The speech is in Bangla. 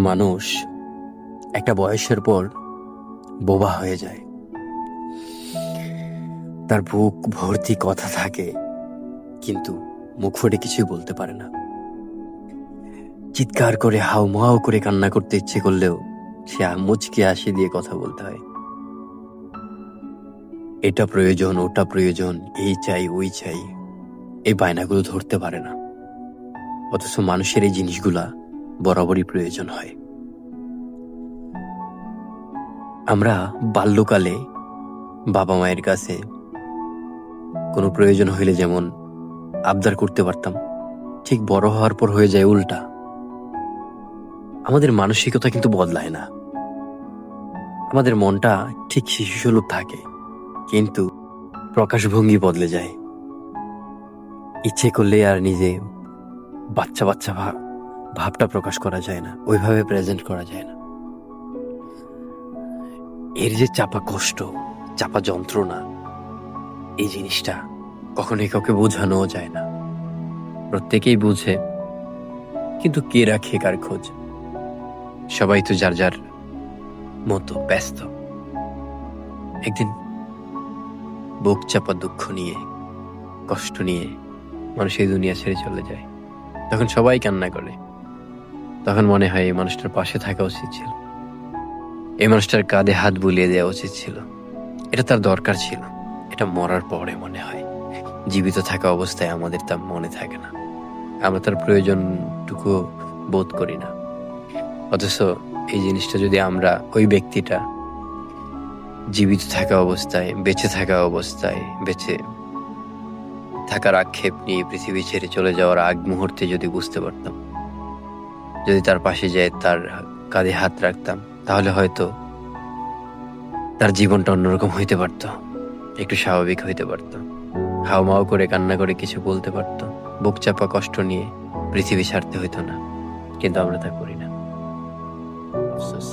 মানুষ একটা বয়সের পর বোবা হয়ে যায়। তার বুক ভর্তি কথা থাকে, কিন্তু মুখ ফুটে কিছুই বলতে পারে না। চিৎকার করে হাউমাউ করে কান্না করতে ইচ্ছে করলেও সে মুচকি হাসি দিয়ে কথা বলতে হয়। এটা প্রয়োজন, ওটা প্রয়োজন, এই চাই ওই চাই, এই বায়নাগুলো ধরতে পারে না। অথচ মানুষের এই জিনিসগুলা বরাবরই প্রয়োজন হয়। আমরা বাল্যকালে বাবা মায়ের কাছে কোনো প্রয়োজন হইলে যেমন আবদার করতে পারতাম, ঠিক বড় হওয়ার পর হয়ে যায় উল্টা। আমাদের মানসিকতা কিন্তু বদলায় না, আমাদের মনটা ঠিক শিশুসুলভ থাকে, কিন্তু প্রকাশভঙ্গি বদলে যায়। ইচ্ছে করলে আর নিজে বাচ্চা বাচ্চা ভাবটা প্রকাশ করা যায় না, ওইভাবে প্রেজেন্ট করা যায় না। এর যে চাপা কষ্ট, চাপা যন্ত্রণা, এই জিনিসটা কখনোই কাউকে বোঝানো যায় না। প্রত্যেকেই বুঝে, কিন্তু কে রাখে কার খোঁজ? সবাই তো যার যার মতো ব্যস্ত। একদিন বুক চাপা দুঃখ নিয়ে, কষ্ট নিয়ে মানুষ এই দুনিয়া ছেড়ে চলে যায়। তখন সবাই কান্না করে। তখন মনে হয় এই মানুষটার পাশে থাকা উচিত ছিল, এই মানুষটার কাঁধে হাত বুলিয়ে দেওয়া উচিত ছিল। এটা তার দরকার ছিল। এটা মরার পরে মনে হয়, জীবিত থাকা অবস্থায় আমাদের তা মনে থাকে না। আমরা তার প্রয়োজনটুকু বোধ করি না। অথচ এই জিনিসটা যদি আমরা, ওই ব্যক্তিটা জীবিত থাকা অবস্থায়, বেঁচে থাকা অবস্থায়, বেঁচে থাকার আক্ষেপ নিয়ে পৃথিবী ছেড়ে চলে যাওয়ার আগ মুহূর্তে যদি বুঝতে পারতাম, যদি তার পাশে যেয়ে তার কাঁধে হাত রাখতাম, তাহলে হয়তো তার জীবনটা অন্যরকম হইতে পারত, একটু স্বাভাবিক হইতে পারত, হাউমাউ করে কান্না করে কিছু বলতে পারত, বুক চাপা কষ্ট নিয়ে পৃথিবী ছাড়তে হইতো না। কিন্তু আমরা তা করি না। আফসোস।